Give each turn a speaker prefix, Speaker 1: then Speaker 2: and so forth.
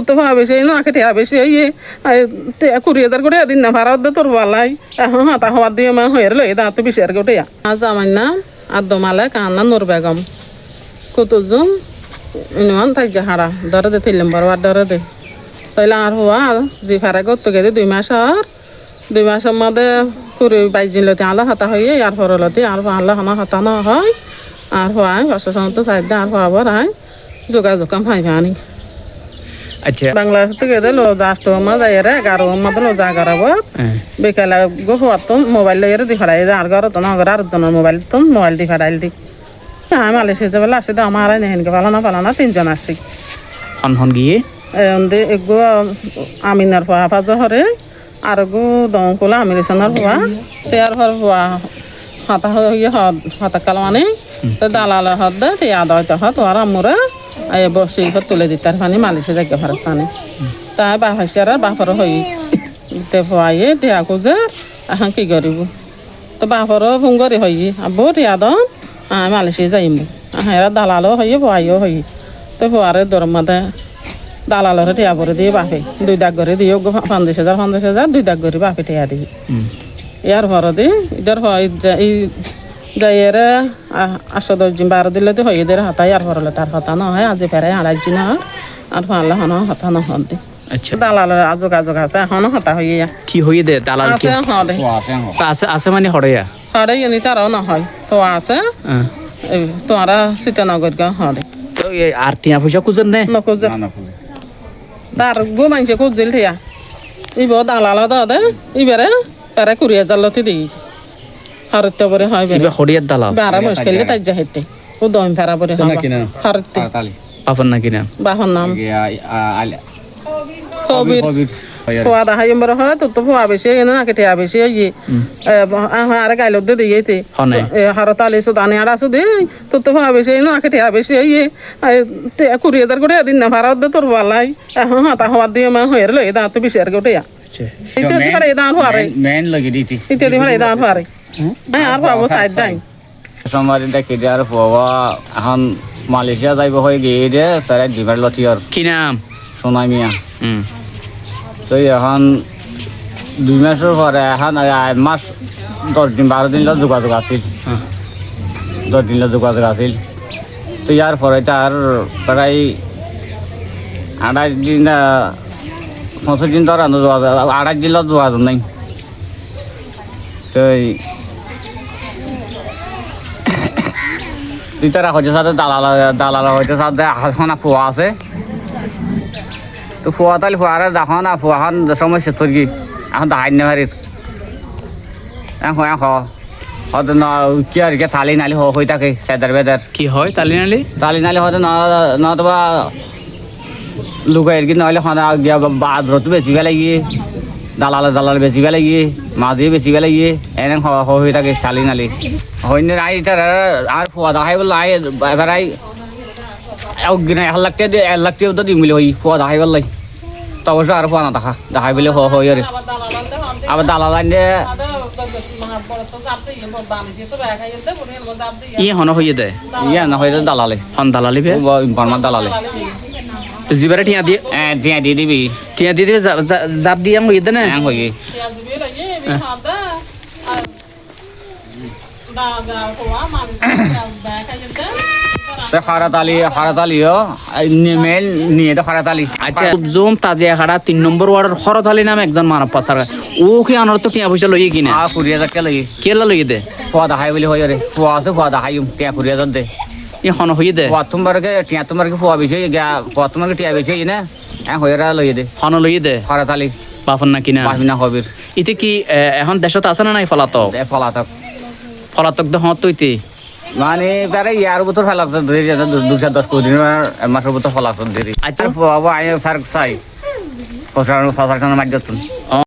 Speaker 1: তো বেশি না খেতে বেশি ইয়ে 20,000 করে দিন না ভাড়া তোর বালাই এখন হাতা হওয়ার দিয়ে মা হয়ে রইল এটা তো বেশি আর গোটে আজ আমার নাম আদমালে কান্না নূর বেগম কুতুজুম ইনওয়ান তাই হাড়া ধরে দে 3 নম্বর ওয়ার্ড ধরে দে তাইলে আর হওয়া যে ভাড়া করতে গেলে 2 মাস আর 2 মাসের মধ্যে 22 লতে আলো হাতা হয়ে আর পরলতে আর আল্লাহ হানা হাতা না হয় আর হয় অসন্ত সাইড আর হওয়ার আয় যোগাযোগ কাম পাইবে আনি
Speaker 2: আচ্ছা
Speaker 1: বাংলাদেশ থেকে লো দাসটো মা যাইরে 11 মধ্যে লো যা করাবো বিকালে গো হতো মোবাইল লইরে দি ফড়াই আর ঘর তো না ঘর আর জন মোবাইল দি ফড়াইল দি আমি মালয়েশিয়াতে বলে আসে তো আমার নেহেনকে পালানা 3 জন আসছি
Speaker 2: হন গিয়ে
Speaker 1: এন্দে এগো আমিনার ফাফা জহরে আর গো দংকলা আমিরেশনার হওয়া তেয়ার হওয়া হাতা হয়ে হাতা কালমানে তো দালাল হদ দে তে আদায়ত হত আর আমরা এই বসে তুলে দিতার পানি মালিশে জায়গা ফারসানে তাই বাহাইসার বাফর হই তে ভয়ে তে আকোজে এখন কি করিব তো বাফর ফুঙ্গরি হই আবো রিয়াদন মালিশে যাইম হেরা দালালও হই ভয়ও হই তো ভয়ারে দরমাদে দালালরে টিয়া করে দিয়ে বাপে 2 দাগ করে দিও 50,000 2 দাগ করে বাপে টিয়া দিই ইয়ার ভর দি ইদার হয় এই যাইরে 8-10 দিন 12 দিলে তো হয়ে দের হাতাই আর ভরলে তার হতা না হয় আজি ফেরাই আড়াইজি না আর ভালো হন হতা না হন দি
Speaker 2: আচ্ছা
Speaker 1: দালালের যোগাযোগ আছে হন হতা হইয়া
Speaker 2: কি হই দে দালাল কি
Speaker 1: আছে হদে
Speaker 2: আছে মানে হড়য়া
Speaker 1: হড়ে এনি তারও না হয় তো আছে তোরা সীতানগর গা হদে
Speaker 2: তো আর টিয়া পয়সা কুজন নে
Speaker 1: নকুজ তার গো মানছে কুজিল থিয়া ইব দালাল দে ইবারে তারা 20,000 লতি দি হারতে পরে হয়
Speaker 2: ইবে হড়িয়ার দালাল
Speaker 1: বারা মুশকিল তাই যাইতে ও দম ফেরা পরে হারতে
Speaker 2: বাপন নাকি না
Speaker 1: বাহন নাম
Speaker 3: কবির
Speaker 1: পোয়া দা হাই নম্বর হয় তো পোয়া বেশি না কেটে বেশি ইয়ে আর গাইল দে দিয়েতে হারতালি সুদানে আড়া সুদে তো পোয়া বেশি না কেটে বেশি ইয়ে 20,000 করে দিন না ভাড়া দে তোর বালাই এখন হাতা হওয়ার দিয়ে মা হয়ে রইল এটা তো বেশি আর গোটে ইত্যাদি ভাড়া দান হওয়ারে
Speaker 3: মেন লাগি দিতি
Speaker 1: ইত্যাদি ভাড়া দান হওয়ারে আর পাবো সাইড দাই
Speaker 3: সোমবার দিন কি আর পাওয়া এখন মালয়েশিয়া যাইব হয়ে গিয়ে দে তারা দিবার লতি আর
Speaker 2: কি নাম
Speaker 3: সোনাই মিয়া তো এখন 2 মাসের পরে এখন 1 মাস 10 দিন 12 দিন যোগাযোগ আছিল 10 দিন যোগাযোগ আছিল তো ইয়ার পরে তার প্রায় 28 দিন 50 দিন ধর 28 দিন যোগাযোগ নাই তো তারা হচ্ছে সাথে দালাল হচ্ছে সাথে এখন পোয়া আছে তো পোয়া তাহলে পোয়ার দেখো না পোয়াখন সমস্যা তোর কি এখন দাহাই নেভারির এখন হয়তো কি আর কি থালি নালি হয়ে থাকে সেদার বেদার
Speaker 2: কি হয় তালি নালি
Speaker 3: হয়তো নয়তো বা লুকাইয়ের কি নহলে গিয়া বাদ্রতো বেশি বেলা গিয়ে দালাল বেশি বেলা গিয়ে মাঝে বেশি বেলা গিয়ে এনে হয়ে থাকে থালি নালি হইনে আই তার আর পোয়া দেখাই বললো আই এবার আই 1 লাখ টাকা 1 লাখ টাকা তো দিম বলে হই পোয়া দেখাই বললাই তো অবশ্য আর পোয়া না দেখাই বলে হই আর আবার দালাল আনলে
Speaker 2: ইয়ে হন হইয়ে দে
Speaker 3: ইয়া না হইতে দালালে
Speaker 2: হন দালালি বে
Speaker 3: ইনফরমার দালালে
Speaker 2: তো জিবারে টিয়া দিয়ে
Speaker 3: টিয়া দিয়ে দিবি
Speaker 2: জাপ দিয়ে হইয়ে দে না
Speaker 3: হই খারাতালিও মেল নিয়ে তো খারাতালি
Speaker 2: আচ্ছা জুম তাজিয়া খাড়া 3 নম্বর ওয়ার্ডের হরতালি নাম একজন মানব পাসার ও কি আনর তো টিয়া পয়সা লইয়ে কিনা
Speaker 3: 20,000 টাকা লই
Speaker 2: কেলা লইয়ে দে
Speaker 3: পোয়া দেখাই বলে হই রে পোয়া আছে পোয়া দেখাইম টিয়া 20,000 দে
Speaker 2: ই হন হইয়ে দে
Speaker 3: পোয়া তোমারকে টিয়া তোমারকে পোয়া বেশি গিয়া পোয়া তোমারকে টিয়া বেশি না হইরা লইয়ে দে
Speaker 2: হন লইয়ে দে
Speaker 3: খারাতালি
Speaker 2: বাপন না কিনা
Speaker 3: বাহিনা হবির
Speaker 2: ইতে কি এখন দেশত আছে না নাই ফলাতক দে হত তুইতে
Speaker 3: মানে প্রায় ইয়ার বছর ফেলাতে 210 কোটি দিন মাসের বছর ফলাতে দেরি
Speaker 2: আচ্ছা
Speaker 3: বাবা আই ফার্ক চাই প্রশাসনের মাধ্যমে